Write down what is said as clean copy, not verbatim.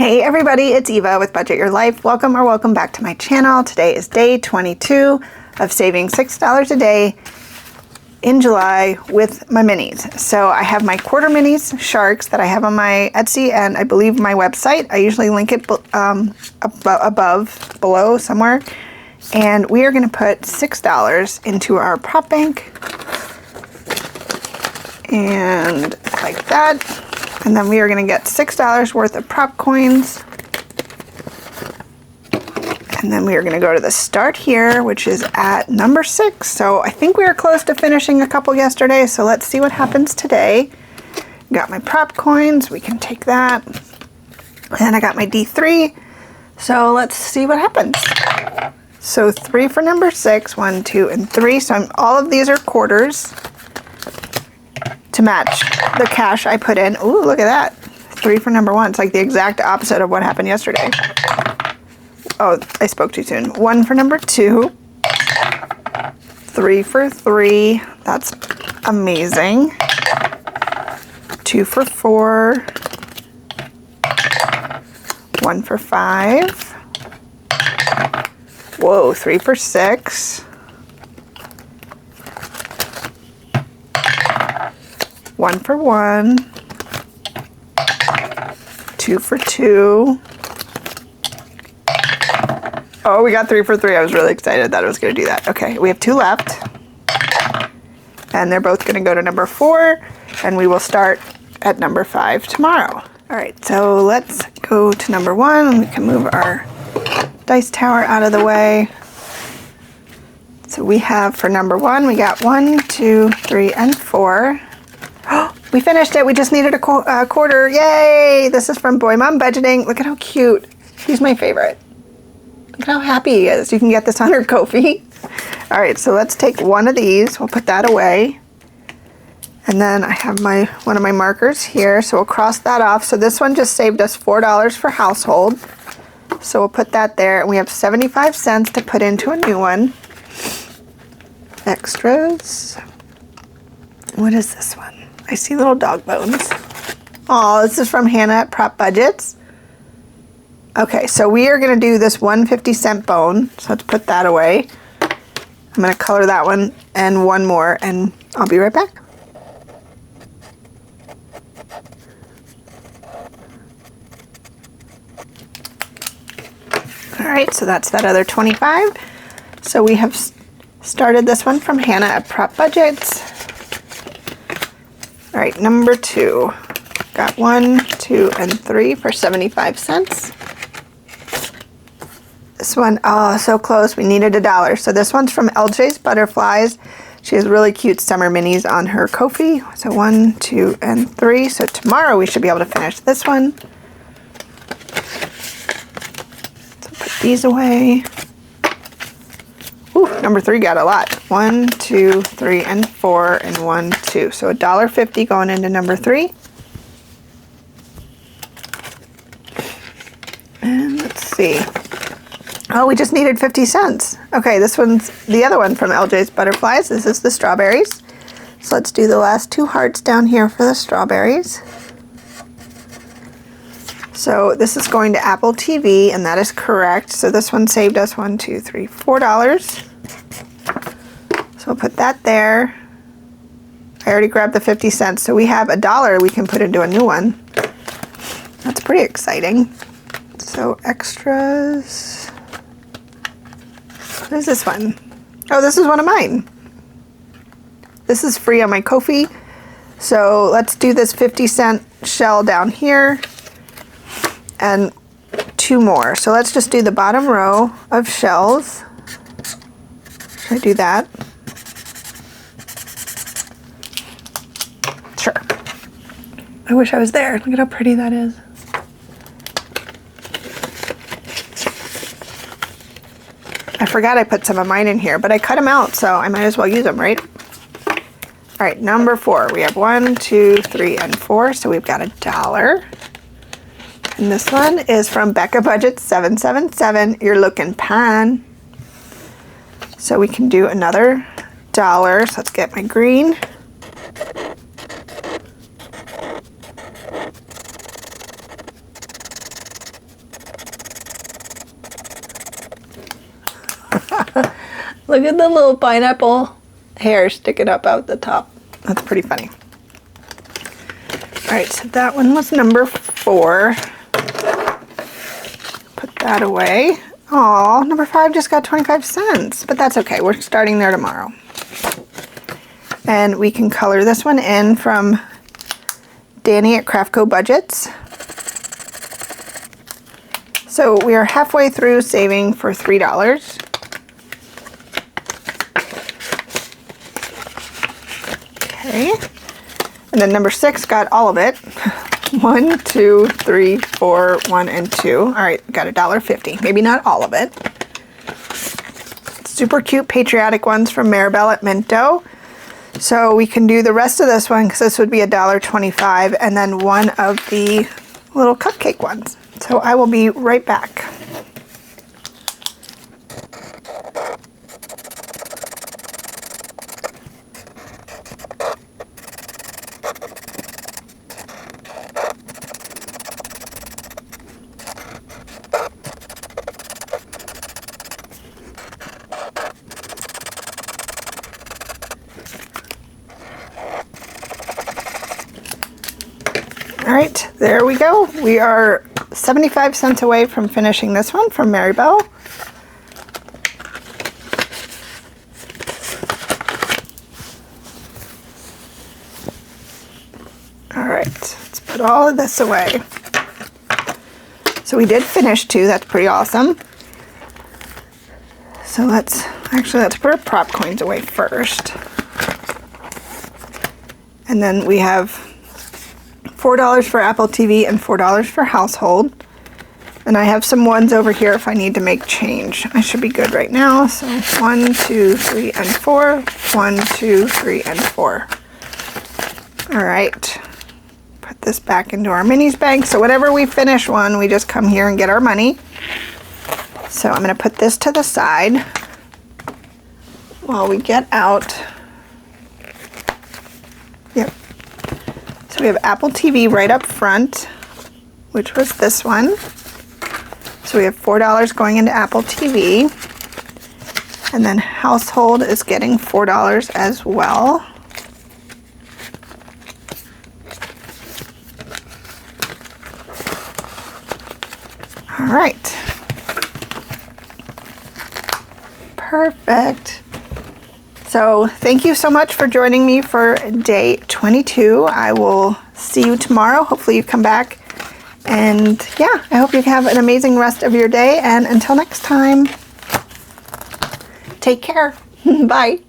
Hey everybody, it's Eva with Budget Your Life. Welcome back to my channel. Today is day 22 of saving $6 a day in July with my minis. So I have my quarter minis, sharks, that I have on my Etsy and I believe my website. I usually link it below somewhere. And we are going to put $6 into our prop bank. And like that. And then we are going to get $6 worth of prop coins. And then we are going to go to the start here, which is at number 6. So I think we are close to finishing a couple yesterday. So let's see what happens today. Got my prop coins. We can take that. And I got my D3. So let's see what happens. So 3 for number 6, 1, 2, and 3. So all of these are quarters to match the cash I put in. Ooh, look at that. 3 for number 1. It's like the exact opposite of what happened yesterday. Oh, I spoke too soon. 1 for number 2. 3 for 3. That's amazing. 2 for 4. 1 for 5. Whoa, 3 for 6. 1 for 1. 2 for 2. Oh, we got 3 for 3. I was really excited that I was going to do that. Okay, we have 2 left. And they're both going to go to number 4. And we will start at number 5 tomorrow. All right, so let's go to number 1. We can move our dice tower out of the way. So we have for number 1, we got 1, 2, 3, and 4. Oh, we finished it. We just needed a quarter. Yay! This is from Boy Mom Budgeting. Look at how cute. He's my favorite. Look at how happy he is. You can get this on her Ko-fi. All right, so let's take one of these. We'll put that away. And then I have one of my markers here, so we'll cross that off. So this one just saved us $4 for household. So we'll put that there, and we have 75 cents to put into a new one. Extras. What is this one? I see little dog bones. Oh, this is from Hannah at Prop Budgets. Okay, so we are going to do this 150-cent bone. So let's put that away. I'm going to color that one and one more, and I'll be right back. All right, so that's that other 25. So we have started this one from Hannah at Prop Budgets. All right, number 2. Got 1, 2, and 3 for 75 cents. This one, oh, so close. We needed $1. So this one's from LJ's Butterflies. She has really cute summer minis on her Ko-fi. So 1, 2, and 3. So tomorrow we should be able to finish this one. So put these away. Ooh, number 3 got a lot. 1, 2, 3, and 4, and 1, 2. So $1.50 going into number 3. And let's see. Oh, we just needed 50 cents. Okay, this one's the other one from LJ's Butterflies. This is the strawberries. So let's do the last 2 hearts down here for the strawberries. So this is going to Apple TV, and that is correct. So this one saved us $1, 2, 3, $4. So we'll put that there. I already grabbed the 50 cents, so we have $1 we can put into a new one. That's pretty exciting. So extras. What is this one? Oh, this is one of mine. This is free on my Ko-fi. So let's do this 50-cent shell down here. And 2 more. So let's just do the bottom row of shells. Should I do that? Sure. I wish I was there. Look at how pretty that is. I forgot I put some of mine in here, but I cut them out, so I might as well use them, right? All right, number 4. We have 1, 2, 3, and 4, so we've got $1. And this one is from Becca Budget 777. You're looking pan. So we can do another $1. So let's get my green. Look at the little pineapple hair sticking up out the top. That's pretty funny. All right, so that one was number 4. Put that away. Aw, number 5 just got 25 cents, but that's okay. We're starting there tomorrow. And we can color this one in from Danny at Craftco Budgets. So we are halfway through saving for $3. Okay. And then number 6 got all of it. 1, 2, 3, 4, 1, and 2. All right, got $1.50. Maybe not all of it. Super cute patriotic ones from Maribel at Minto. So we can do the rest of this one because this would be $1.25, and then one of the little cupcake ones. So I will be right back. All right, there we go. We are 75 cents away from finishing this one from Maribel. All right, let's put all of this away. So we did finish 2. That's pretty awesome. So let's put our prop coins away first. And then we have $4 for Apple TV and $4 for household. And I have some ones over here if I need to make change. I should be good right now. So 1, 2, 3, and 4. 1, 2, 3, and 4. All right. Put this back into our minis bank. So whenever we finish one, we just come here and get our money. So I'm going to put this to the side while we get out. Yep. So we have Apple TV right up front, which was this one. So we have $4 going into Apple TV. And then household is getting $4 as well. All right. Perfect. So thank you so much for joining me for day 22. I will see you tomorrow. Hopefully you come back. And yeah, I hope you have an amazing rest of your day. And until next time, take care. Bye.